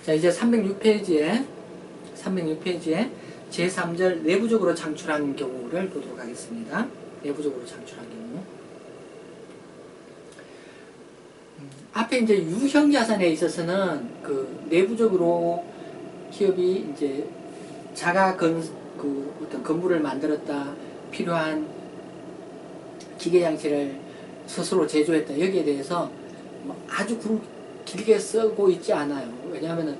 자, 이제 306페이지에 제3절 내부적으로 창출한 경우를 보도록 하겠습니다. 내부적으로 창출한 경우. 앞에 이제 유형 자산에 있어서는 그 내부적으로 기업이 이제 자가 어떤 건물을 만들었다, 필요한 기계 장치를 스스로 제조했다, 여기에 대해서 아주 길게 쓰고 있지 않아요. 왜냐하면은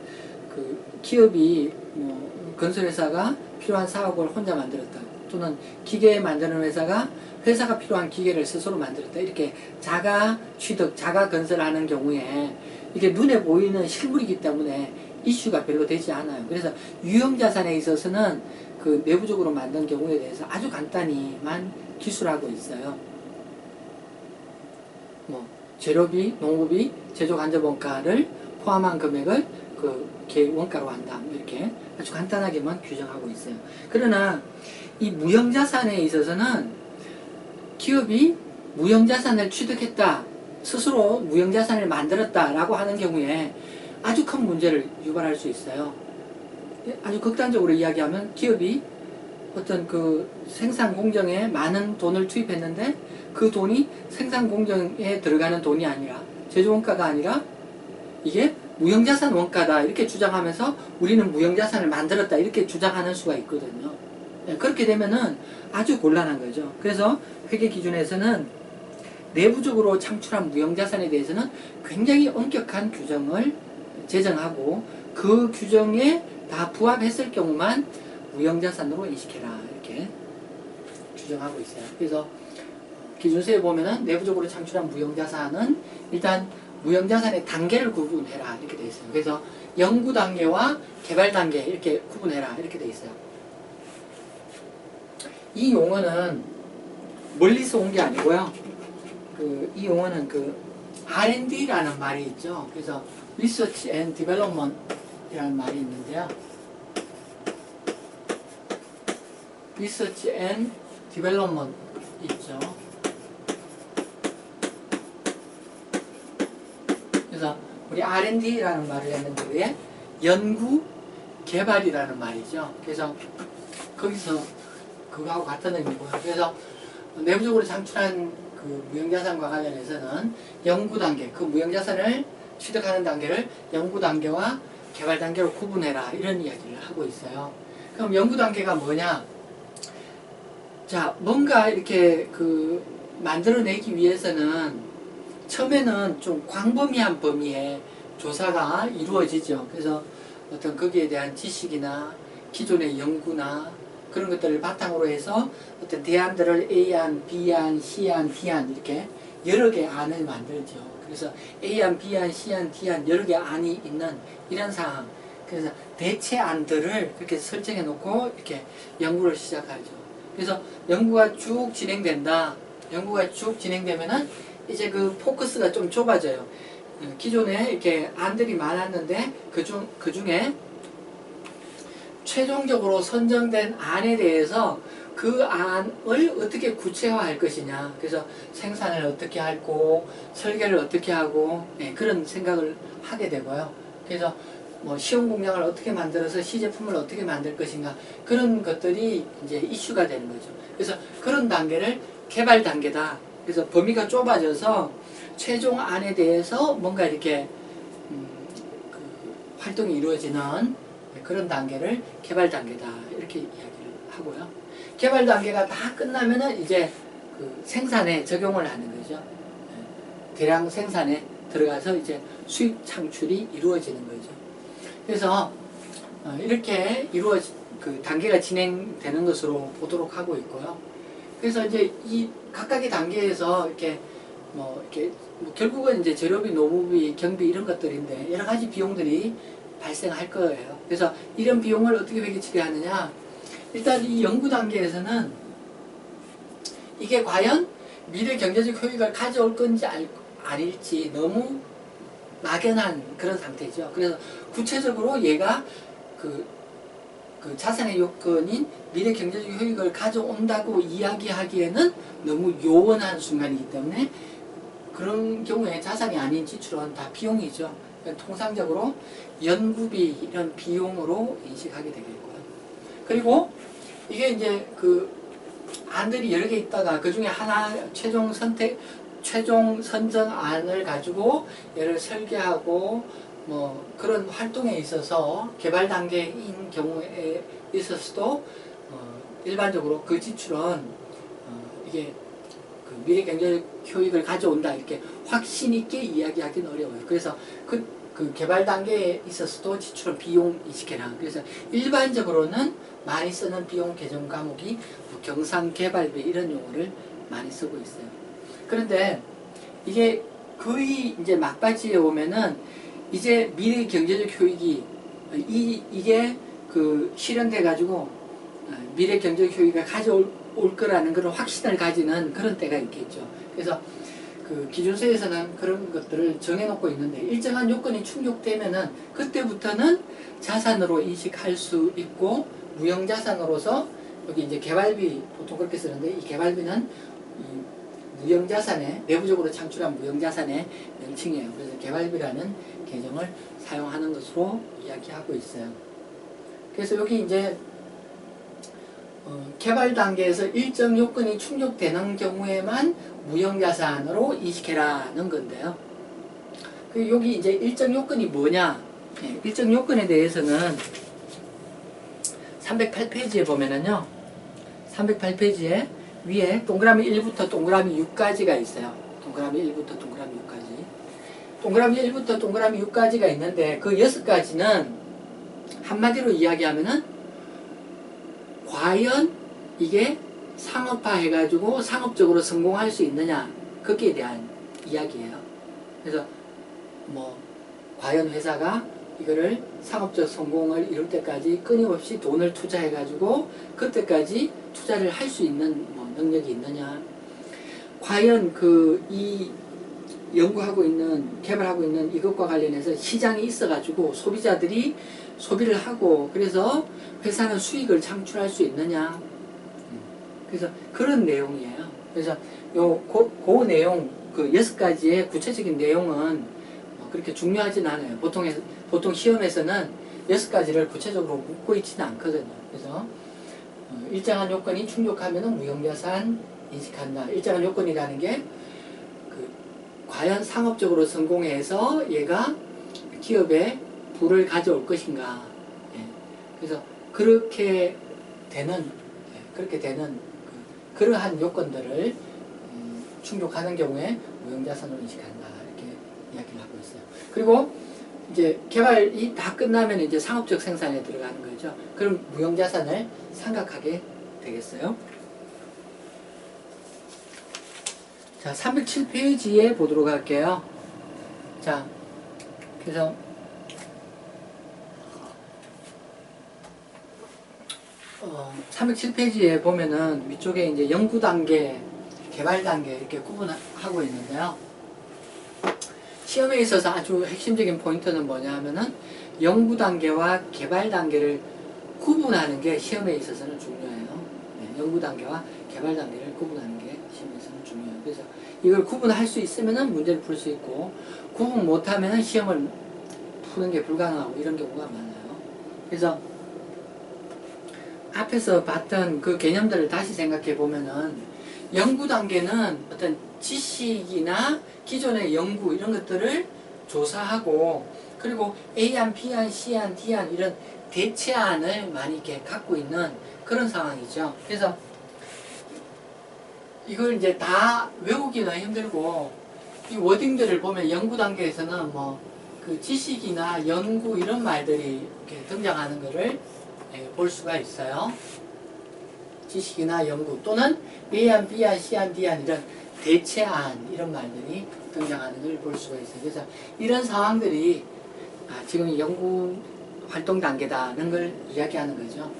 그 기업이 건설회사가 필요한 사업을 혼자 만들었다, 또는 기계 만드는 회사가 필요한 기계를 스스로 만들었다, 이렇게 자가 취득, 자가 건설하는 경우에 이게 눈에 보이는 실물이기 때문에 이슈가 별로 되지 않아요. 그래서 유형 자산에 있어서는 그 내부적으로 만든 경우에 대해서 아주 간단히만 기술하고 있어요. 재료비, 농구비, 제조 간접 원가를 포함한 금액을 원가로 한다, 이렇게 아주 간단하게만 규정하고 있어요. 그러나 이 무형자산에 있어서는 기업이 무형자산을 취득했다, 스스로 무형자산을 만들었다 라고 하는 경우에 아주 큰 문제를 유발할 수 있어요. 아주 극단적으로 이야기하면 기업이 어떤 그 생산 공정에 많은 돈을 투입했는데 그 돈이 생산 공정에 들어가는 돈이 아니라, 제조 원가가 아니라 이게 무형자산 원가다 이렇게 주장하면서 우리는 무형자산을 만들었다 이렇게 주장하는 수가 있거든요. 그렇게 되면은 아주 곤란한 거죠. 그래서 회계 기준에서는 내부적으로 창출한 무형자산에 대해서는 굉장히 엄격한 규정을 제정하고, 그 규정에 다 부합했을 경우만 무형자산으로 인식해라 이렇게 규정하고 있어요. 그래서 기준서에 보면은 내부적으로 창출한 무형자산은 일단 무형자산의 단계를 구분해라 이렇게 되어 있어요. 그래서 연구 단계와 개발 단계 이렇게 구분해라 이렇게 되어 있어요. 이 용어는 멀리서 온 게 아니고요. 이 용어는 R&D라는 말이 있죠. 그래서 Research and Development 이라는 말이 있는데요. Research and Development 있죠. 그래서 우리 R&D라는 말을 했는데 왜? 연구, 개발이라는 말이죠. 그래서 거기서 그거하고 같은 의미고요. 그래서 내부적으로 창출한 그 무형자산과 관련해서는 연구 단계, 그 무형자산을 취득하는 단계를 연구 단계와 개발 단계로 구분해라 이런 이야기를 하고 있어요. 그럼 연구 단계가 뭐냐? 자, 뭔가 이렇게 만들어내기 위해서는 처음에는 좀 광범위한 범위의 조사가 이루어지죠. 그래서 어떤 거기에 대한 지식이나 기존의 연구나 그런 것들을 바탕으로 해서 어떤 대안들을 A안, B안, C안, D안 이렇게 여러 개의 안을 만들죠. 그래서 A안, B안, C안, D안 여러 개의 안이 있는 이런 상황. 그래서 대체안들을 그렇게 설정해 놓고 이렇게 연구를 시작하죠. 그래서 연구가 쭉 진행된다. 연구가 쭉 진행되면은 이제 그 포커스가 좀 좁아져요. 기존에 이렇게 안들이 많았는데 그 중에 최종적으로 선정된 안에 대해서 그 안을 어떻게 구체화할 것이냐. 그래서 생산을 어떻게 하고 설계를 어떻게 하고 그런 생각을 하게 되고요. 그래서 시험 공장을 어떻게 만들어서 시제품을 어떻게 만들 것인가, 그런 것들이 이제 이슈가 되는 거죠. 그래서 그런 단계를 개발 단계다. 그래서 범위가 좁아져서 최종 안에 대해서 뭔가 이렇게 활동이 이루어지는 그런 단계를 개발 단계다 이렇게 이야기를 하고요. 개발 단계가 다 끝나면은 이제 생산에 적용을 하는 거죠. 대량 생산에 들어가서 이제 수익 창출이 이루어지는 거죠. 그래서 이렇게 단계가 진행되는 것으로 보도록 하고 있고요. 그래서 이제 이 각각의 단계에서 이렇게 결국은 이제 재료비, 노무비, 경비 이런 것들인데 여러 가지 비용들이 발생할 거예요. 그래서 이런 비용을 어떻게 회계 처리하느냐? 일단 이 연구 단계에서는 이게 과연 미래 경제적 효익을 가져올 건지 아닐지 너무 막연한 그런 상태죠. 그래서 구체적으로 얘가 그 자산의 요건인 미래 경제적 효익을 가져온다고 이야기하기에는 너무 요원한 순간이기 때문에 그런 경우에 자산이 아닌 지출은 다 비용이죠. 통상적으로 연구비 이런 비용으로 인식하게 되겠고요. 그리고 이게 이제 그 안들이 여러 개 있다가 그 중에 하나 최종 선정안을 가지고 얘를 설계하고 뭐 그런 활동에 있어서 개발 단계인 경우에 있어서도 일반적으로 그 지출은 이게 그 미래 경제 효익을 가져온다 이렇게 확신 있게 이야기하기는 어려워요. 그래서 그 개발 단계에 있어서도 지출은 비용 인식해라. 그래서 일반적으로는 많이 쓰는 비용 계정 과목이 뭐 경상 개발비 이런 용어를 많이 쓰고 있어요. 그런데 이게 거의 이제 막바지에 오면은 이제 미래 경제적 효익이 이게 그 실현돼 가지고 미래 경제적 효익을 가져올 거라는 그런 확신을 가지는 그런 때가 있겠죠. 그래서 그 기준서에서는 그런 것들을 정해놓고 있는데 일정한 요건이 충족되면은 그때부터는 자산으로 인식할 수 있고 무형자산으로서 여기 이제 개발비 보통 그렇게 쓰는데 이 개발비는 이 무형자산의 내부적으로 창출한 무형자산의 명칭이에요. 그래서 개발비라는 개정을 사용하는 것으로 이야기하고 있어요. 그래서 여기 이제 개발 단계에서 일정 요건이 충족되는 경우에만 무형자산으로 인식해라는 건데요. 여기 이제 일정 요건이 뭐냐? 일정 요건에 대해서는 308페이지에 보면은요, 308페이지에 위에 동그라미 1부터 동그라미 6까지가 있어요. 동그라미 1부터 동그라미 6까지. 동그라미 1부터 동그라미 6까지가 있는데 그 6가지는 한마디로 이야기하면은 과연 이게 상업화 해가지고 상업적으로 성공할 수 있느냐 거기에 대한 이야기예요. 그래서 뭐 과연 회사가 이거를 상업적 성공을 이룰 때까지 끊임없이 돈을 투자해가지고 그때까지 투자를 할 수 있는 뭐 능력이 있느냐, 과연 이 연구하고 있는 개발하고 있는 이것과 관련해서 시장이 있어가지고 소비자들이 소비를 하고 그래서 회사는 수익을 창출할 수 있느냐. 그래서 그런 내용이에요. 그래서 그 내용, 그 6가지의 구체적인 내용은 그렇게 중요하진 않아요. 보통 시험에서는 6가지를 구체적으로 묻고 있지는 않거든요. 그래서 일정한 요건이 충족하면 무형자산 인식한다. 일정한 요건이라는 게 과연 상업적으로 성공해서 얘가 기업에 부를 가져올 것인가. 그래서 그렇게 되는 그러한 요건들을 충족하는 경우에 무형자산으로 인식한다. 이렇게 이야기를 하고 있어요. 그리고 이제 개발이 다 끝나면 이제 상업적 생산에 들어가는 거죠. 그럼 무형자산을 생각하게 되겠어요. 자, 307페이지에 보도록 할게요. 자, 그래서 307페이지에 보면은 위쪽에 이제 연구 단계, 개발 단계 이렇게 구분하고 있는데요. 시험에 있어서 아주 핵심적인 포인트는 뭐냐 하면은 연구 단계와 개발 단계를 구분하는 게 시험에 있어서는 중요해요. 연구 단계와 개발 단계를 구분하는 게 시험에서는 중요해요. 그래서 이걸 구분할 수 있으면은 문제를 풀 수 있고, 구분 못하면은 시험을 푸는 게 불가능하고 이런 경우가 많아요. 그래서 앞에서 봤던 그 개념들을 다시 생각해 보면은 연구 단계는 어떤 지식이나 기존의 연구 이런 것들을 조사하고, 그리고 A안, B안, C안, D안 이런 대체안을 많이 이렇게 갖고 있는 그런 상황이죠. 그래서 이걸 이제 다 외우기는 힘들고, 이 워딩들을 보면 연구 단계에서는 뭐 그 지식이나 연구 이런 말들이 이렇게 등장하는 것을 볼 수가 있어요. 지식이나 연구 또는 A안, B안, C안, D안 이런 대체안 이런 말들이 등장하는 걸 볼 수가 있어요. 그래서 이런 상황들이 지금 연구 활동 단계다는 걸 이야기하는 거죠.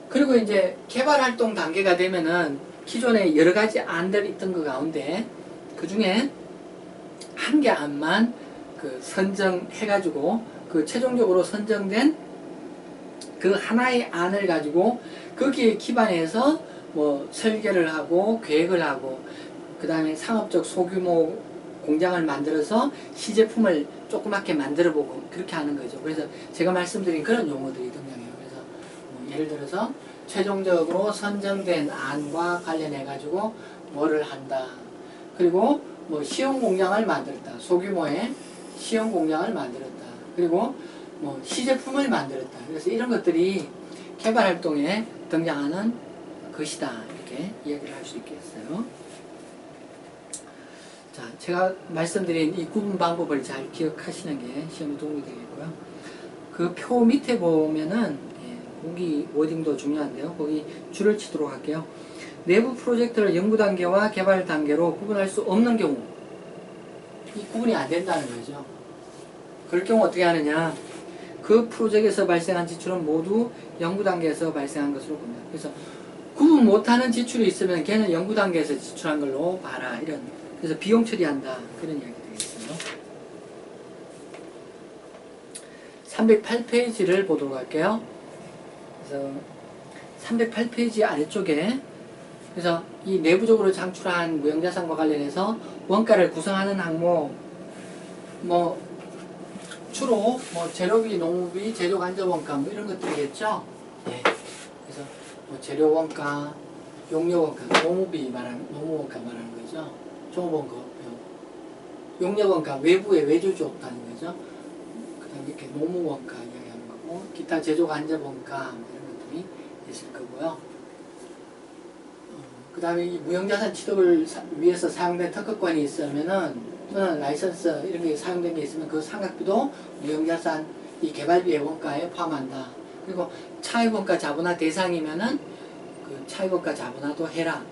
그리고 이제 개발 활동 단계가 되면은 기존에 여러 가지 안들이 있던 것 가운데 그 중에 한 개 안만 그 선정해가지고 그 최종적으로 선정된 그 하나의 안을 가지고 거기에 기반해서 뭐 설계를 하고 계획을 하고 그 다음에 상업적 소규모 공장을 만들어서 시제품을 조그맣게 만들어보고 그렇게 하는 거죠. 그래서 제가 말씀드린 그런 용어들이 등장해요. 그래서 예를 들어서 최종적으로 선정된 안과 관련해 가지고 뭐를 한다. 그리고 뭐 시험 공장을 만들었다. 소규모의 시험 공장을 만들었다. 그리고 뭐 시제품을 만들었다. 그래서 이런 것들이 개발 활동에 등장하는 것이다. 이렇게 이야기를 할 수 있겠어요. 자, 제가 말씀드린 이 구분 방법을 잘 기억하시는 게 시험에 도움이 되겠고요. 그 표 밑에 보면은 거기 워딩도 중요한데요. 거기 줄을 치도록 할게요. 내부 프로젝트를 연구 단계와 개발 단계로 구분할 수 없는 경우, 이 구분이 안 된다는 거죠. 그럴 경우 어떻게 하느냐? 그 프로젝트에서 발생한 지출은 모두 연구 단계에서 발생한 것으로 봅니다. 그래서 구분 못하는 지출이 있으면 걔는 연구 단계에서 지출한 걸로 봐라. 이런. 그래서 비용 처리한다. 그런 이야기 되겠어요. 308페이지를 보도록 할게요. 그래서 308페이지 아래쪽에 그래서 이 내부적으로 창출한 무형자산과 관련해서 원가를 구성하는 항목 뭐 주로 뭐 재료비, 농후비, 제조간접원가 뭐 이런 것들이겠죠. 예. 그래서 뭐 재료원가, 용료원가, 노무원가 말하는 거죠. 종업원가, 용료원가, 외부에 외주주 없다는 거죠. 그 다음에 이렇게 노무원가 이야기하는 거고, 기타 제조간접원가 이런 것들이 있을 거고요. 그 다음에 이 무형자산 취득을 위해서 사용된 특허권이 있으면은 또는 라이선스 이런 게 사용된 게 있으면 그 상각비도 무형자산 이 개발비의 원가에 포함한다. 그리고 차입원가 자본화 대상이면은 그 차입원가 자본화도 해라.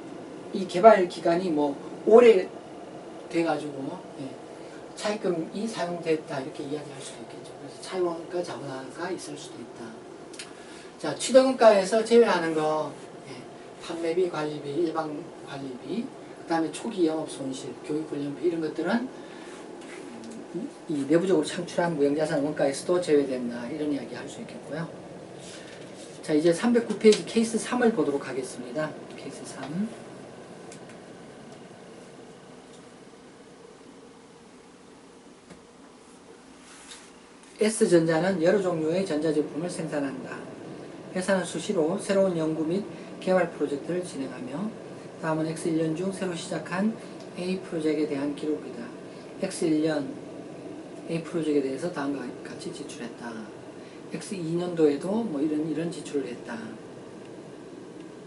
이 개발 기간이 뭐 오래 돼가지고 차입금이 사용됐다 이렇게 이야기할 수도 있겠죠. 그래서 차입원가 자본화가 있을 수도 있다. 자, 취득원가에서 제외하는 거 판매비, 관리비, 일반 관리비, 그 다음에 초기 영업 손실, 교육훈련비 이런 것들은 이 내부적으로 창출한 무형자산 원가에서도 제외된다. 이런 이야기 할 수 있겠고요. 자, 이제 309페이지 케이스 3을 보도록 하겠습니다. 케이스 3. S전자는 여러 종류의 전자제품을 생산한다. 회사는 수시로 새로운 연구 및 개발 프로젝트를 진행하며 다음은 X1년 중 새로 시작한 A 프로젝트에 대한 기록이다. X1년 A 프로젝트에 대해서 다음과 같이 지출했다. X2년도에도 뭐 이런 지출을 했다.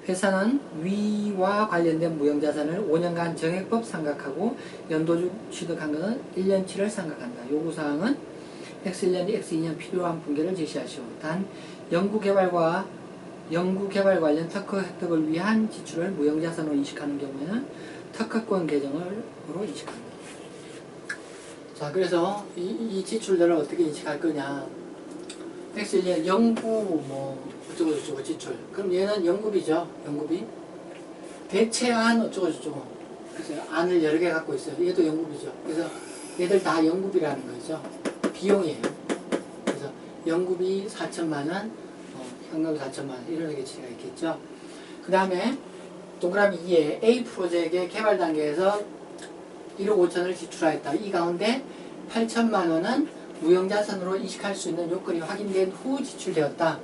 회사는 위와 관련된 무형자산을 5년간 정액법 상각하고 연도주 취득한 것은 1년치를 상각한다. 요구사항은 X1년, X2년 필요한 분계를 제시하시오. 단 연구개발 관련 특허 획득을 위한 지출을 무형자산으로 인식하는 경우에는 특허권 개정으로 인식한다. 자, 그래서 이 지출들을 어떻게 인식할 거냐. X1년 연구 뭐 어쩌고저쩌고 지출. 그럼 얘는 연구비죠. 연구비. 대체안 어쩌고저쩌고. 그래서 안을 여러 개 갖고 있어요. 얘도 연구비죠. 그래서 얘들 다 연구비라는 거죠. 비용이에요. 그래서 연구비 4천만원, 현금 4천만원 이런 개체가 있겠죠. 그 다음에 동그라미 2에 A 프로젝트의 개발 단계에서 1억 5천을 지출하였다. 이 가운데 8천만원은 무형자산으로 인식할 수 있는 요건이 확인된 후 지출되었다.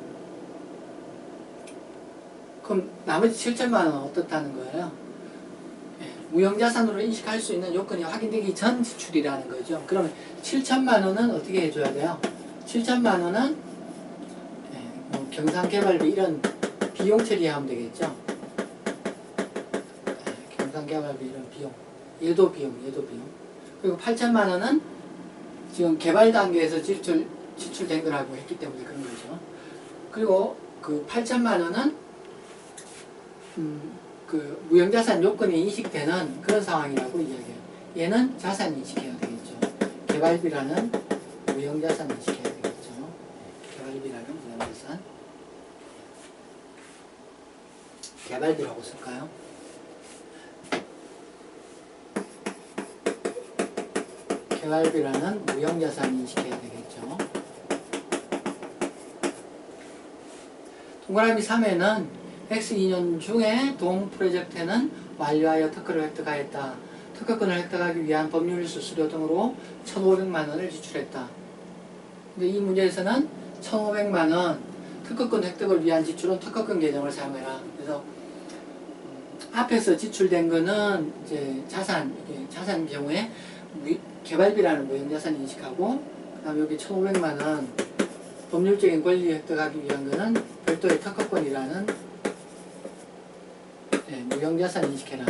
그럼 나머지 7천만원은 어떻다는 거예요? 무형자산으로 인식할 수 있는 요건이 확인되기 전 지출이라는 거죠. 그러면 7천만원은 어떻게 해줘야 돼요? 7천만원은 뭐 경상개발비 이런 비용 처리하면 되겠죠. 경상개발비 이런 비용. 얘도 비용. 그리고 8천만원은 지금 개발 단계에서 지출된 거라고 했기 때문에 그런 거죠. 그리고 그 8천만원은 그 무형자산 요건이 인식되는 그런 상황이라고 이야기해요. 얘는 자산 인식해야 되겠죠. 개발비라는 무형자산 인식해야 되겠죠. 개발비라는 무형자산. 개발비라고 쓸까요? 개발비라는 무형자산 인식해야 되겠죠. 동그라미 3에는 X2년 중에 동 프로젝트는 완료하여 특허를 획득하였다. 특허권을 획득하기 위한 법률 수수료 등으로 1,500만 원을 지출했다. 근데 이 문제에서는 1,500만 원 특허권 획득을 위한 지출은 특허권 계정을 사용해라. 그래서 앞에서 지출된 거는 이제 자산 경우에 개발비라는 무형자산 인식하고, 그 다음에 여기 1,500만 원 법률적인 권리 획득하기 위한 거는 별도의 특허권이라는 무형자산 인식해라.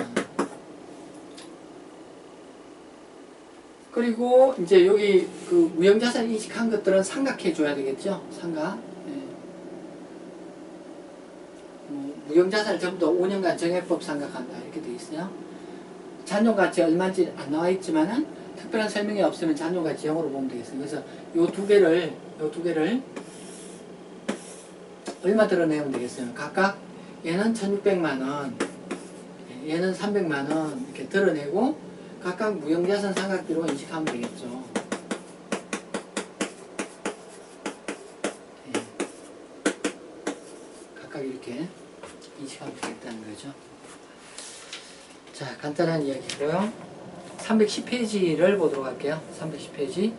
그리고 이제 여기 그 무형자산 인식한 것들은 삼각해 줘야 되겠죠. 삼각. 무형자산을 전부 다 5년간 정액법 삼각한다 이렇게 되어 있어요. 잔존가치 얼마인지 안 나와 있지만은 특별한 설명이 없으면 잔존가치 0으로 보면 되겠어요. 그래서 요 두 개를 얼마 드러내면 되겠어요. 각각 얘는 1,600만 원, 얘는 300만 원 이렇게 드러내고 각각 무형자산 삼각비로 인식하면 되겠죠. 각각 이렇게 인식하면 되겠다는 거죠. 자, 간단한 이야기고요. 310페이지를 보도록 할게요. 310페이지.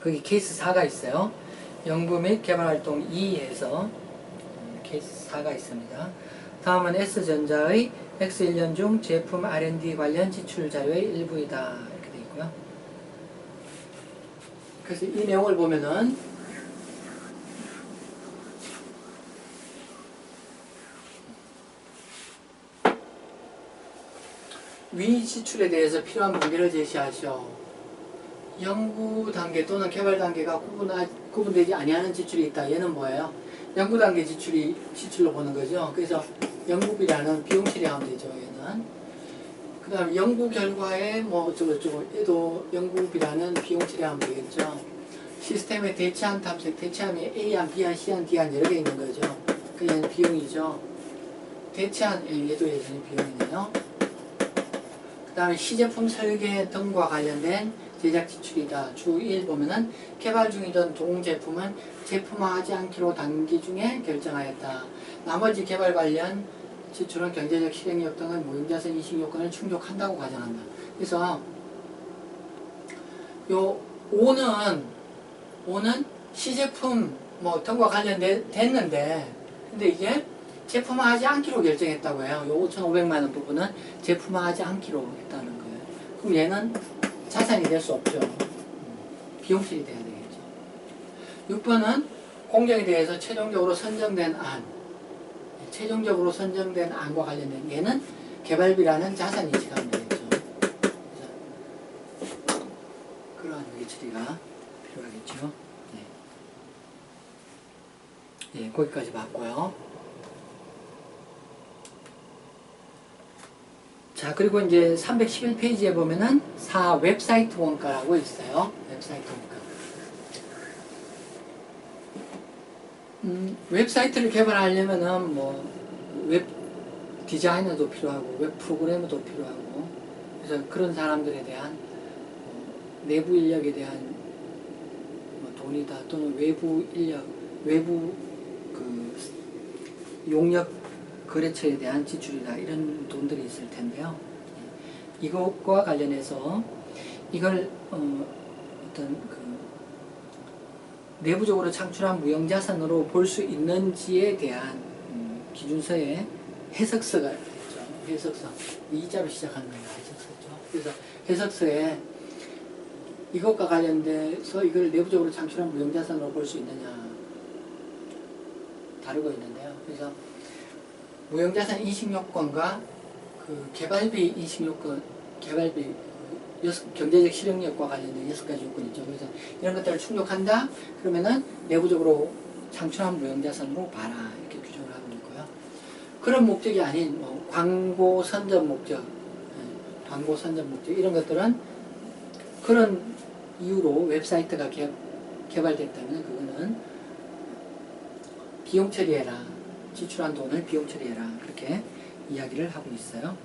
거기 케이스 4가 있어요. 연구 및 개발활동 2에서 케이스 4가 있습니다. 다음은 S전자의 X1년 중 제품 R&D 관련 지출 자료의 일부이다. 이렇게 되어 있고요. 그래서 이 내용을 보면은 위 지출에 대해서 필요한 문제를 제시하시오. 연구 단계 또는 개발 단계가 구분되지 아니하는 지출이 있다. 얘는 뭐예요? 연구 단계 지출로 보는 거죠. 그래서 연구비라는 비용 처리하면 되죠. 얘는. 그 다음 연구 결과에 뭐 어쩌고저쩌고 얘도 연구비라는 비용 처리하면 되겠죠. 시스템의 대체한 탐색, 대체함이 A안, B안, C안, D안 여러 개 있는 거죠. 그 얘는 비용이죠. 대체한 얘도 예전에 비용이네요. 그 다음에 시제품 설계 등과 관련된 제작 지출이다. 주 1 보면은 개발 중이던 동제품은 제품화하지 않기로 단기 중에 결정하였다. 나머지 개발 관련 지출은 경제적 실행력 등의 무형자산 인식 요건을 충족한다고 가정한다. 그래서 요 5는 시제품 뭐 등과 관련됐는데 근데 이게 제품화하지 않기로 결정했다고 해요. 요 5,500만 원 부분은 제품화하지 않기로 했다는 거예요. 그럼 얘는 자산이 될 수 없죠. 비용실이 돼야 되겠죠. 6번은 공정에 대해서 최종적으로 선정된 안과 관련된 얘는 개발비라는 자산 인식하면 되겠죠. 그러한 여기 처리가 필요하겠죠. 네, 거기까지 봤고요. 자, 그리고 이제 311페이지에 보면은 4 웹사이트 원가라고 있어요. 웹사이트 원가. 웹사이트를 개발하려면은 뭐 웹 디자이너도 필요하고 웹 프로그래머도 필요하고 그래서 그런 사람들에 대한 내부 인력에 대한 돈이다 또는 외부 인력, 외부 그 용역 거래처에 대한 지출이다 이런 돈들이 있을 텐데요. 이것과 관련해서 이걸 어떤 그 내부적으로 창출한 무형자산으로 볼 수 있는지에 대한 기준서에 해석서가 있죠. 해석서. 이자로 시작하는 거예요. 해석서죠. 그래서 해석서에 이것과 관련돼서 이걸 내부적으로 창출한 무형자산으로 볼 수 있느냐 다루고 있는데요. 그래서 무형자산 인식요건과 그 개발비 인식요건, 개발비 경제적 실행력과 관련된 6가지 요건이 있죠. 그래서 이런 것들을 충족한다? 그러면은 내부적으로 창출한 무형자산으로 봐라. 이렇게 규정을 하고 있고요. 그런 목적이 아닌 뭐 광고 선전 목적, 광고 선전 목적 이런 것들은 그런 이유로 웹사이트가 개발됐다면 그거는 비용 처리해라. 지출한 돈을 비용 처리해라. 그렇게 이야기를 하고 있어요.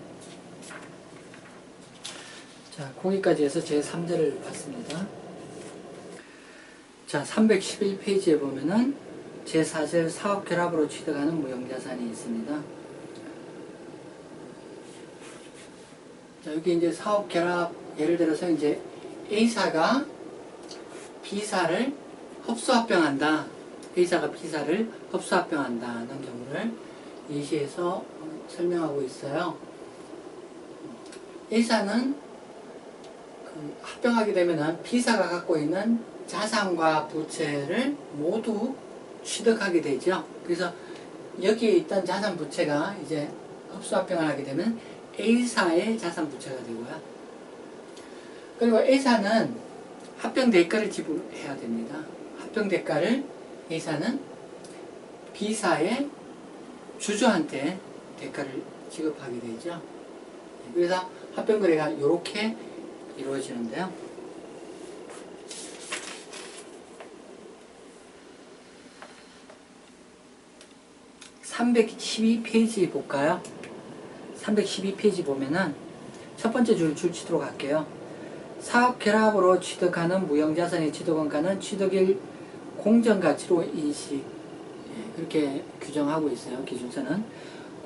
자, 거기까지 해서 제 3절을 봤습니다. 자, 311페이지에 보면은 제 4절 사업 결합으로 취득하는 무형자산이 있습니다. 자, 여기 이제 사업 결합, 예를 들어서 이제 A사가 B사를 흡수합병한다. A사가 B사를 흡수합병한다는 경우를 예시에서 설명하고 있어요. A사는 합병하게 되면은 B사가 갖고 있는 자산과 부채를 모두 취득하게 되죠. 그래서 여기에 있던 자산 부채가 이제 흡수합병을 하게 되면 A사의 자산 부채가 되고요. 그리고 A사는 합병 대가를 지불해야 됩니다. 합병 대가를 A사는 B사의 주주한테 대가를 지급하게 되죠. 그래서 합병 거래가 이렇게 이루어지는데요. 312페이지 볼까요? 312페이지 보면은 첫 번째 줄 치도록 할게요. 사업 결합으로 취득하는 무형자산의 취득원가는 취득일 공정가치로 인식, 그렇게 규정하고 있어요. 기준서는.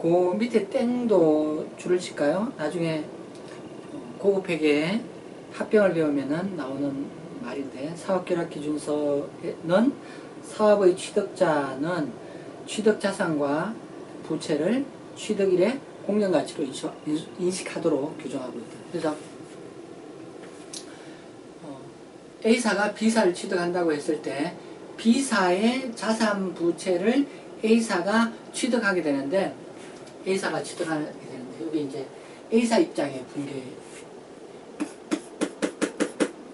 그 밑에 땡도 줄을 칠까요? 나중에 고급 회계에 합병을 배우면은 나오는 말인데, 사업결합기준서는 사업의 취득자는 취득자산과 부채를 취득일의 공정가치로 인식하도록 규정하고 있다. 그래서 A사가 B사를 취득한다고 했을 때 B사의 자산 부채를 A사가 취득하게 되는데, 여기 이제 A사 입장에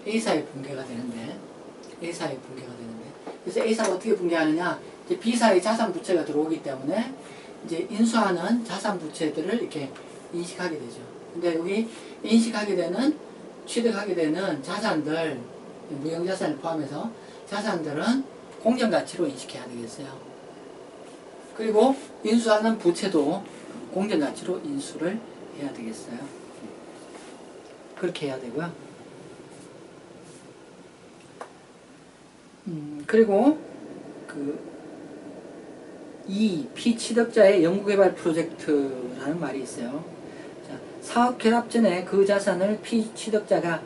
A사의 붕괴가 되는데, 그래서 A사가 어떻게 붕괴하느냐, 이제 B사의 자산 부채가 들어오기 때문에 이제 인수하는 자산 부채들을 이렇게 인식하게 되죠. 근데 여기 취득하게 되는 자산들, 무형자산을 포함해서 자산들은 공정가치로 인식해야 되겠어요. 그리고 인수하는 부채도 공정가치로 인수를 해야 되겠어요. 그렇게 해야 되고요. 그리고 이 피취득자의 연구개발 프로젝트라는 말이 있어요. 자, 사업 결합 전에 그 자산을 피취득자가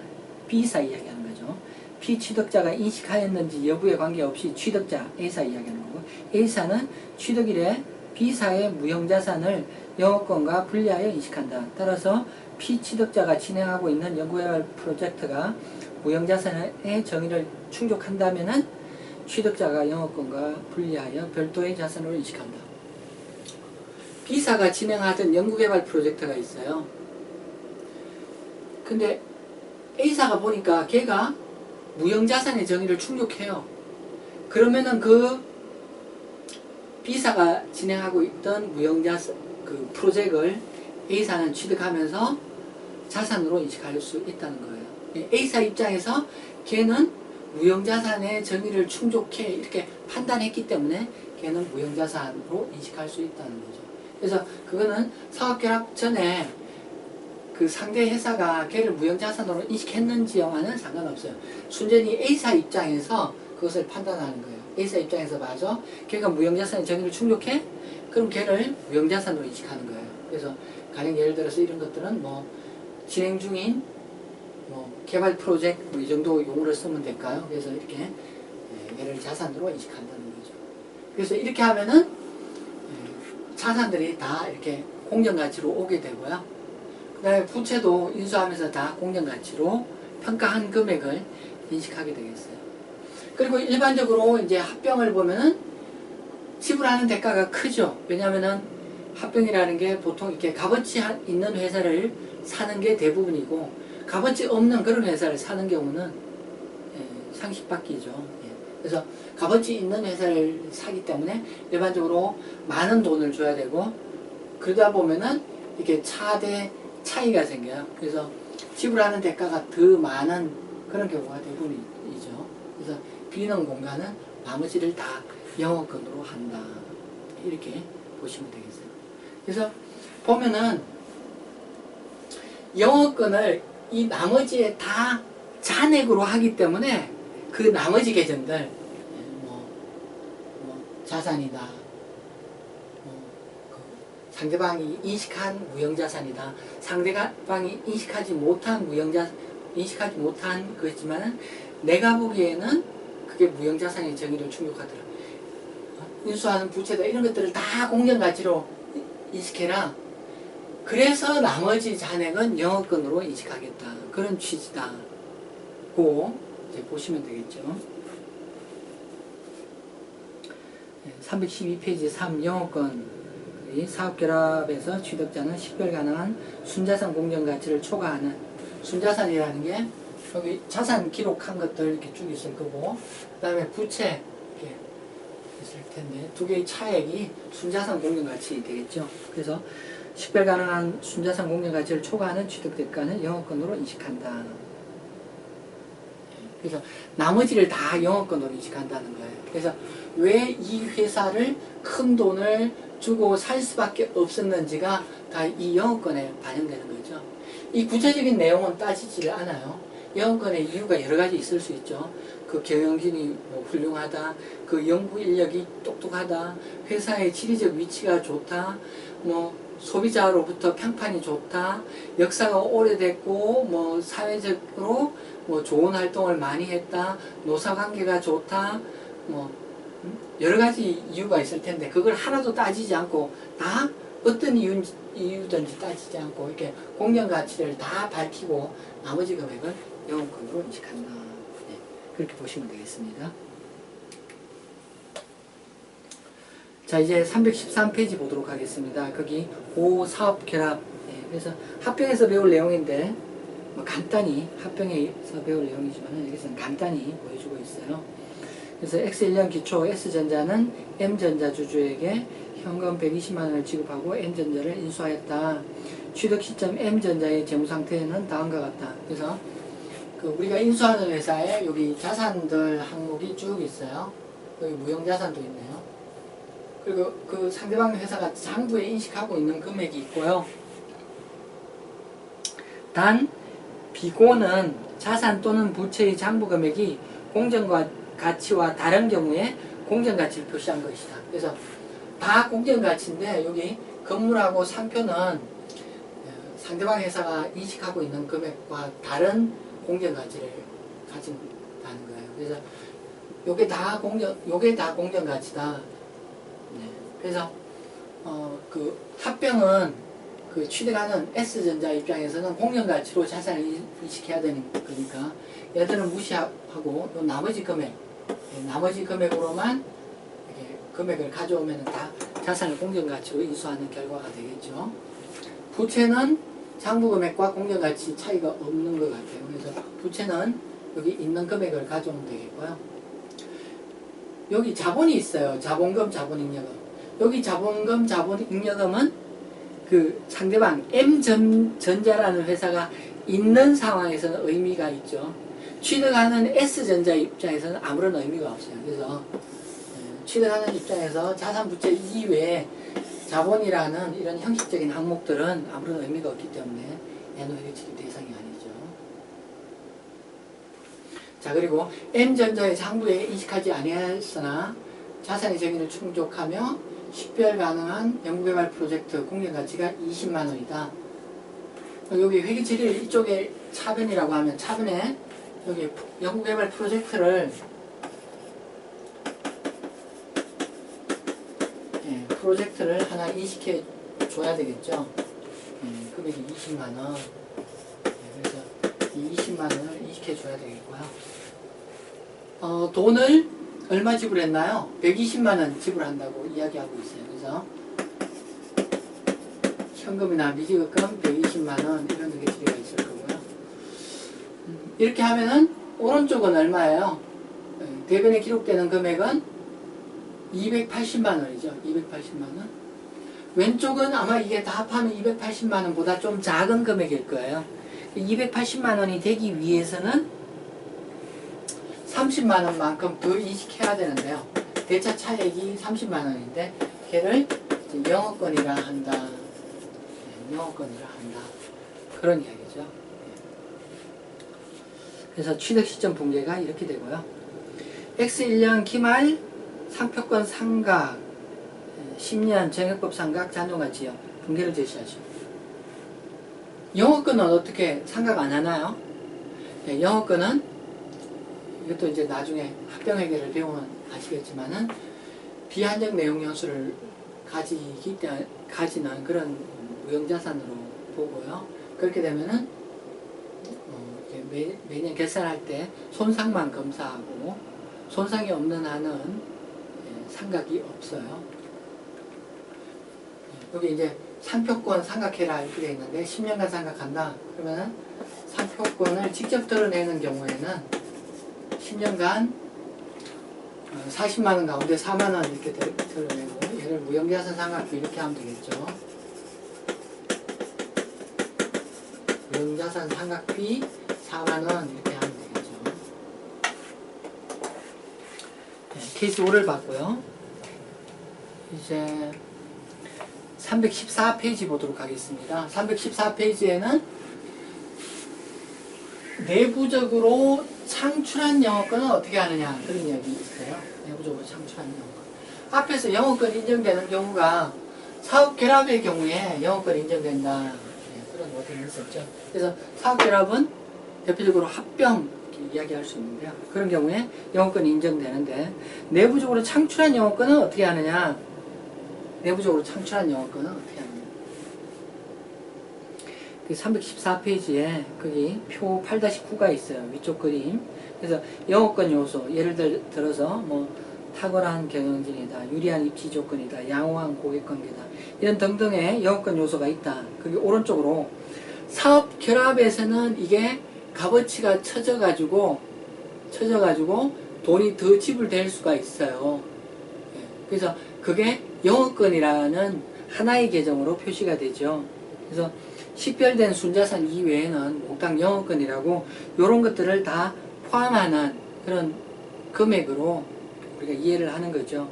B사 이야기하는 거죠. 피취득자가 인식하였는지 여부에 관계없이 취득자 A사 이야기하는 거고, A사는 취득일에 B사의 무형자산을 영업권과 분리하여 인식한다. 따라서 피취득자가 진행하고 있는 연구개발 프로젝트가 무형자산의 정의를 충족한다면은 취득자가 영업권과 분리하여 별도의 자산으로 인식한다. B사가 진행하던 연구개발 프로젝트가 있어요. 근데 A사가 보니까 걔가 무형자산의 정의를 충족해요. 그러면은 그 B사가 진행하고 있던 무형자산 프로젝트를 A사는 취득하면서 자산으로 인식할 수 있다는 거예요. A사 입장에서 걔는 무형자산의 정의를 충족해 이렇게 판단했기 때문에 걔는 무형자산으로 인식할 수 있다는 거죠. 그래서 그거는 사업결합 전에 그 상대 회사가 걔를 무형자산으로 인식했는지와는 상관없어요. 순전히 A사 입장에서 그것을 판단하는 거예요. A사 입장에서 봐서 걔가 무형자산의 정의를 충족해? 그럼 걔를 무형자산으로 인식하는 거예요. 그래서 가령 예를 들어서 이런 것들은 뭐 진행 중인 개발 프로젝트 이 정도 용어를 쓰면 될까요? 그래서 이렇게 얘를 자산으로 인식한다는 거죠. 그래서 이렇게 하면은 자산들이 다 이렇게 공정가치로 오게 되고요. 그 다음에 부채도 인수하면서 다 공정가치로 평가한 금액을 인식하게 되겠어요. 그리고 일반적으로 이제 합병을 보면은 지불하는 대가가 크죠. 왜냐하면은 합병이라는 게 보통 이렇게 값어치 있는 회사를 사는 게 대부분이고, 값어치 없는 그런 회사를 사는 경우는 상식밖이죠. 그래서 값어치 있는 회사를 사기 때문에 일반적으로 많은 돈을 줘야 되고, 그러다 보면은 이렇게 차대 차이가 생겨요. 그래서 지불하는 대가가 더 많은 그런 경우가 대부분이죠. 그래서 비는 공간은 나머지를 다 영업권으로 한다. 이렇게 보시면 되겠어요. 그래서 보면은 영업권을 이 나머지에 다 잔액으로 하기 때문에 그 나머지 계정들 자산이다, 상대방이 인식한 무형자산이다. 상대방이 인식하지 못한 거지만 내가 보기에는 그게 무형자산의 정의를 충족하더라. 인수하는 부채다 이런 것들을 다 공정가치로 인식해라. 그래서 나머지 잔액은 영업권으로 인식하겠다. 그런 취지다. 고 이제 보시면 되겠죠. 312페이지 3 영업권 사업결합에서 취득자는 식별 가능한 순자산 공정가치를 초과하는 순자산이라는 게 여기 자산 기록한 것들 이렇게 쭉 있을 거고 그 다음에 부채 이렇게 있을 텐데 두 개의 차액이 순자산 공정가치 되겠죠. 그래서 식별 가능한 순자산 공정가치를 초과하는 취득대가는 영업권으로 인식한다. 그래서 나머지를 다 영업권으로 인식한다는 거예요. 그래서 왜 이 회사를 큰 돈을 주고 살 수밖에 없었는지가 다 이 영업권에 반영되는 거죠. 이 구체적인 내용은 따지지를 않아요. 영업권의 이유가 여러 가지 있을 수 있죠. 그 경영진이 뭐 훌륭하다, 그 연구 인력이 똑똑하다, 회사의 지리적 위치가 좋다, 뭐 소비자로부터 평판이 좋다, 역사가 오래됐고 뭐 사회적으로 뭐 좋은 활동을 많이 했다, 노사관계가 좋다, 뭐 여러 가지 이유가 있을 텐데 그걸 하나도 따지지 않고 다 어떤 이유든지 따지지 않고 이렇게 공정가치를 다 밝히고 나머지 금액을 영업권으로 인식한다. 네, 그렇게 보시면 되겠습니다. 자, 이제 313페이지 보도록 하겠습니다. 거기 고사업결합. 네, 그래서 합병에서 배울 내용인데 뭐 간단히 합병에서 배울 내용이지만 여기서는 간단히 보여주고 있어요. 그래서 X1년 기초 S전자는 M전자 주주에게 현금 120만원을 지급하고 N전자를 인수하였다. 취득 시점 M전자의 재무상태는 다음과 같다. 그래서 그 우리가 인수하는 회사에 여기 자산들 항목이 쭉 있어요. 여기 무형자산도 있네요. 그리고 그 상대방 회사가 장부에 인식하고 있는 금액이 있고요. 단 비고는 자산 또는 부채의 장부 금액이 공정가치와 다른 경우에 공정가치를 표시한 것이다. 그래서 다 공정가치인데 여기 건물하고 상표는 상대방 회사가 인식하고 있는 금액과 다른 공정가치를 가진다는 거예요. 그래서 요게 다 공정가치다. 네. 그래서 그 합병은 그 취득하는 S전자 입장에서는 공정가치로 자산을 인식해야 되는 거니까 얘들은 무시하고 요 나머지 금액으로만 이렇게 금액을 가져오면 다 자산을 공정가치로 인수하는 결과가 되겠죠. 부채는 장부금액과 공정가치 차이가 없는 것 같아요. 그래서 부채는 여기 있는 금액을 가져오면 되겠고요. 여기 자본이 있어요. 자본금, 자본잉여금. 여기 자본금, 자본잉여금은 그 상대방 M전자라는 회사가 있는 상황에서는 의미가 있죠. 취득하는 S전자 입장에서는 아무런 의미가 없어요. 그래서 취득하는 입장에서 자산부채 이외에 자본이라는 이런 형식적인 항목들은 아무런 의미가 없기 때문에 애노회계처리 대상이 아니죠. 자, 그리고 M전자의 장부에 인식하지 아니하였으나 자산의 정의를 충족하며 식별 가능한 연구개발 프로젝트 공정가치가 20만원이다. 여기 회계처리를 이쪽에 차변이라고 하면 차변에 여기 연구개발 프로젝트를 프로젝트를 하나 인식해 줘야 되겠죠. 금액이 20만원. 그래서 이 20만원을 인식해 줘야 되겠고요. 돈을 얼마 지불했나요? 120만원 지불한다고 이야기하고 있어요. 그래서 현금이나 미지급금 120만원 이런 회계처리가 있을 거고요. 이렇게 하면은 오른쪽은 얼마예요? 대변에 기록되는 금액은 280만원이죠. 280만원. 왼쪽은 아마 이게 다 합하면 280만원보다 좀 작은 금액일 거예요. 280만원이 되기 위해서는 30만원만큼 더 인식해야 되는데요. 대차 차액이 30만원인데 걔를 영업권이라 한다. 영업권이라 한다. 그런 이야기죠. 그래서 취득 시점 붕괴가 이렇게 되고요. X1년 기말 상표권 상각 10년 정액법 상각 잔존과 지역 분계를 제시하죠. 영업권은 어떻게 상각 안 하나요? 네, 영업권은 이것도 이제 나중에 합병회계를 배우면 아시겠지만은 비한정 내용 연수를 가지는 그런 무형자산으로 보고요. 그렇게 되면은 매년 결산할 때 손상만 검사하고 손상이 없는 한은 상각이 없어요. 여기 이제 상표권 상각해라 이렇게 되어 있는데 10년간 상각한다. 그러면 상표권을 직접 드러내는 경우에는 10년간 40만원 가운데 4만원 이렇게 드러내고 얘를 무형자산 상각비 이렇게 하면 되겠죠. 무형자산 상각비 4만원 이렇게 하면 되겠죠. 네, 케이스 5를 봤고요. 이제 314페이지 보도록 하겠습니다. 314페이지에는 내부적으로 창출한 영업권은 어떻게 하느냐 그런 이야기 있어요. 내부적으로 창출한 영업권. 앞에서 영업권 인정되는 경우가 사업 결합의 경우에 영업권이 인정된다. 네, 그런 워딩이 있었죠. 그래서 사업 결합은 대표적으로 합병 이야기할 수 있는데요. 그런 경우에 영업권이 인정되는데 내부적으로 창출한 영업권은 어떻게 하느냐? 내부적으로 창출한 영업권은 어떻게 하느냐? 그 314페이지에 거기 표 8-9가 있어요. 위쪽 그림. 그래서 영업권 요소, 예를 들어서 뭐 탁월한 경영진이다, 유리한 입지 조건이다, 양호한 고객 관계다, 이런 등등의 영업권 요소가 있다. 그게 오른쪽으로 사업 결합에서는 이게 값어치가 처져가지고 돈이 더 지불될 수가 있어요. 그래서 그게 영업권이라는 하나의 계정으로 표시가 되죠. 그래서 식별된 순자산 이외에는 몽땅 영업권이라고 이런 것들을 다 포함하는 그런 금액으로 우리가 이해를 하는 거죠.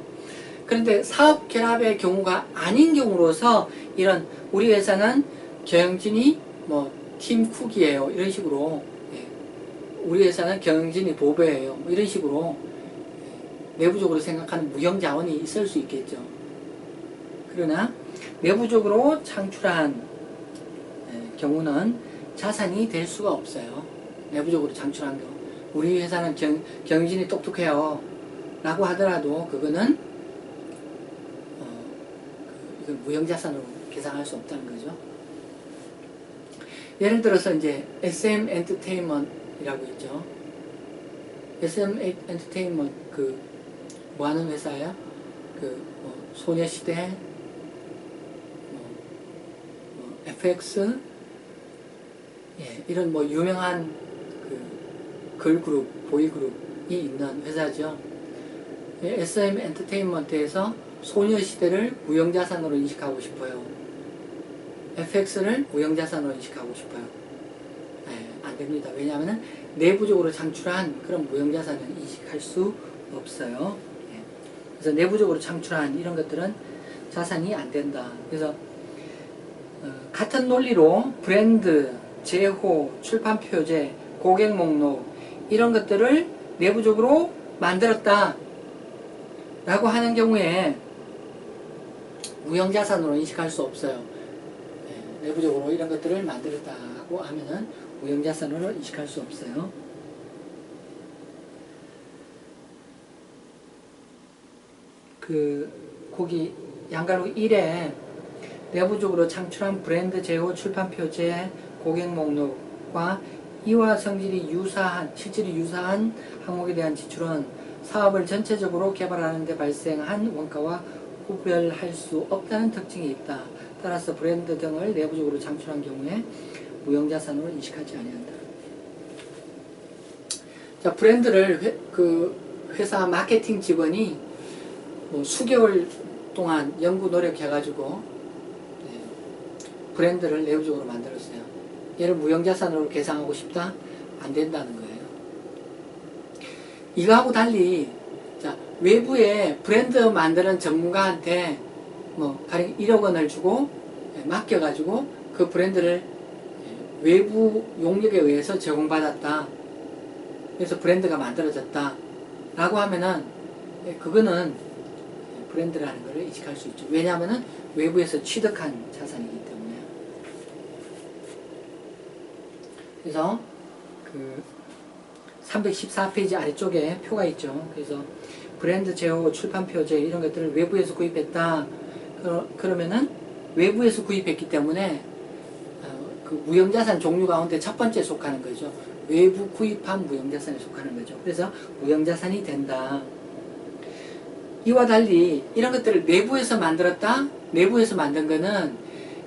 그런데 사업 결합의 경우가 아닌 경우로서 이런 우리 회사는 경영진이 뭐 팀 쿡이에요 이런 식으로, 우리 회사는 경영진이 보배예요 뭐 이런 식으로 내부적으로 생각하는 무형자원이 있을 수 있겠죠. 그러나 내부적으로 창출한 경우는 자산이 될 수가 없어요. 내부적으로 창출한 경우. 우리 회사는 경영진이 똑똑해요 라고 하더라도 그거는 이걸 무형자산으로 계산할 수 없다는 거죠. 예를 들어서 이제 SM 엔터테인먼트라고 있죠. SM 엔터테인먼트 그 뭐 하는 회사예요? 뭐 소녀시대, FX, 이런 뭐 유명한 그 걸그룹, 보이그룹이 있는 회사죠. SM 엔터테인먼트에서 소녀시대를 무형자산으로 인식하고 싶어요. FX를 무형자산으로 인식하고 싶어요. 안 됩니다. 왜냐하면 내부적으로 창출한 그런 무형자산을 인식할 수 없어요. 그래서 내부적으로 창출한 이런 것들은 자산이 안 된다. 그래서 같은 논리로 브랜드, 제호, 출판 표제, 고객 목록 이런 것들을 내부적으로 만들었다 라고 하는 경우에 무형자산으로 인식할 수 없어요. 내부적으로 이런 것들을 만들었다고 하면은 무형자산으로 인식할 수 없어요. 거기 양갈로 1에 내부적으로 창출한 브랜드, 제호, 출판 표제, 고객 목록과 이와 성질이 실질이 유사한 항목에 대한 지출은 사업을 전체적으로 개발하는 데 발생한 원가와 구별할 수 없다는 특징이 있다. 따라서 브랜드 등을 내부적으로 창출한 경우에 무형자산으로 인식하지 아니한다. 자, 브랜드를 회사 마케팅 직원이 뭐 수개월 동안 연구 노력해가지고 브랜드를 내부적으로 만들었어요. 얘를 무형자산으로 계산하고 싶다? 안 된다는 거예요. 이거하고 달리 자, 외부에 브랜드 만드는 전문가한테 뭐 가령 1억 원을 주고 맡겨가지고 그 브랜드를 외부 용역에 의해서 제공받았다. 그래서 브랜드가 만들어졌다. 라고 하면은 그거는 브랜드라는 것을 인식할 수 있죠. 왜냐하면 외부에서 취득한 자산이기 때문에. 그래서 그 314페이지 아래쪽에 표가 있죠. 그래서 브랜드 제호, 출판 표제 이런 것들을 외부에서 구입했다. 그러면은 외부에서 구입했기 때문에 그 무형자산 종류 가운데 첫 번째 속하는 거죠. 외부 구입한 무형자산에 속하는 거죠. 그래서 무형자산이 된다. 이와 달리 이런 것들을 내부에서 만들었다. 내부에서 만든 거는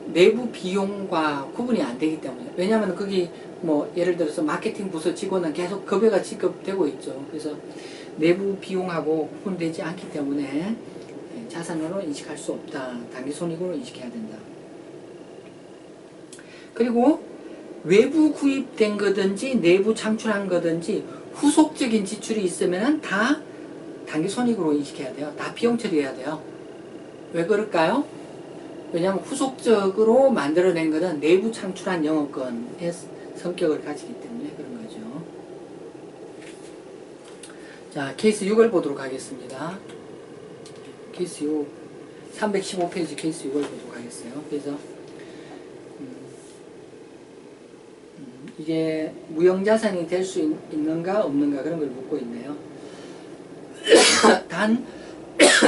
내부 비용과 구분이 안 되기 때문에. 왜냐하면 거기 뭐 예를 들어서 마케팅 부서 직원은 계속 급여가 지급되고 있죠. 그래서 내부 비용하고 구분되지 않기 때문에 자산으로 인식할 수 없다. 당기손익으로 인식해야 된다. 그리고 외부 구입된 거든지 내부 창출한 거든지 후속적인 지출이 있으면 다 당기손익으로 인식해야 돼요. 다 비용 처리해야 돼요. 왜 그럴까요? 왜냐하면 후속적으로 만들어낸 것은 내부 창출한 영업권의 성격을 가지기 때문에 그런 거죠. 자, 케이스 6을 보도록 하겠습니다. 케이스 6, 315페이지 케이스 6을 보도록 하겠어요. 그래서 이게 무형자산이 될 수 있는가 없는가 그런 걸 묻고 있네요. 단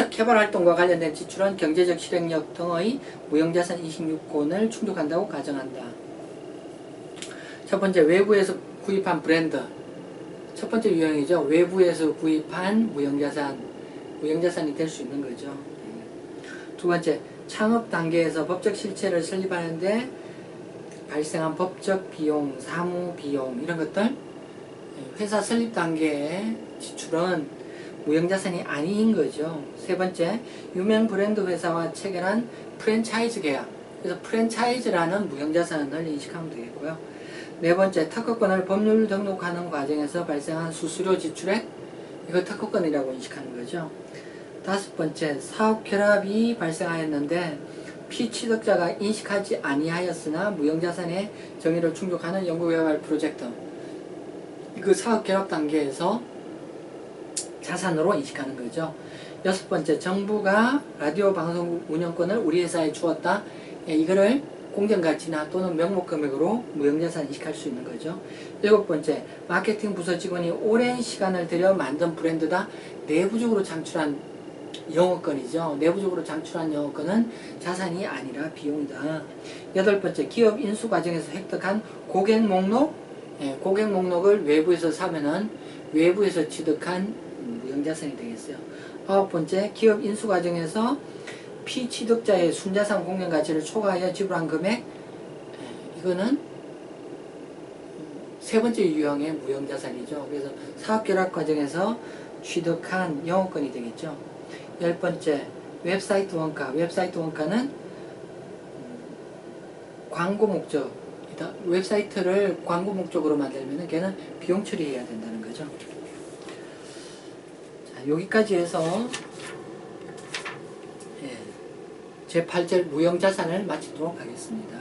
개발활동과 관련된 지출은 경제적 실행력 등의 무형자산 인식요건을 충족한다고 가정한다. 첫 번째, 외부에서 구입한 브랜드. 첫 번째 유형이죠. 외부에서 구입한 무형자산이 될 수 있는 거죠. 두 번째, 창업 단계에서 법적 실체를 설립하는데 발생한 법적 비용, 사무 비용 이런 것들, 회사 설립 단계의 지출은 무형자산이 아닌 거죠. 세 번째, 유명 브랜드 회사와 체결한 프랜차이즈 계약. 그래서 프랜차이즈라는 무형자산을 인식하면 되겠고요. 네 번째, 특허권을 법률 등록하는 과정에서 발생한 수수료 지출액. 이거 특허권이라고 인식하는 거죠. 다섯 번째, 사업 결합이 발생하였는데 피취득자가 인식하지 아니하였으나 무형자산의 정의를 충족하는 연구개발 프로젝트. 그 사업 결합 단계에서 자산으로 인식하는 거죠. 여섯 번째, 정부가 라디오 방송 운영권을 우리 회사에 주었다. 이거를 공정가치나 또는 명목금액으로 무형자산 인식할 수 있는 거죠. 일곱 번째, 마케팅 부서 직원이 오랜 시간을 들여 만든 브랜드다. 내부적으로 창출한 영업권이죠. 내부적으로 창출한 영업권은 자산이 아니라 비용이다. 여덟 번째, 기업 인수 과정에서 획득한 고객 목록. 고객 목록을 외부에서 사면은 외부에서 취득한 무형자산이 되겠어요. 아홉 번째, 기업 인수 과정에서 피취득자의 순자산 공연 가치를 초과하여 지불한 금액. 이거는 세 번째 유형의 무형자산이죠. 그래서 사업 결합 과정에서 취득한 영업권이 되겠죠. 열 번째, 웹사이트 원가. 웹사이트 원가는 광고 목적이다. 웹사이트를 광고 목적으로 만들면 걔는 비용 처리해야 된다는 거죠. 자, 여기까지 해서 제8절 무형자산을 마치도록 하겠습니다.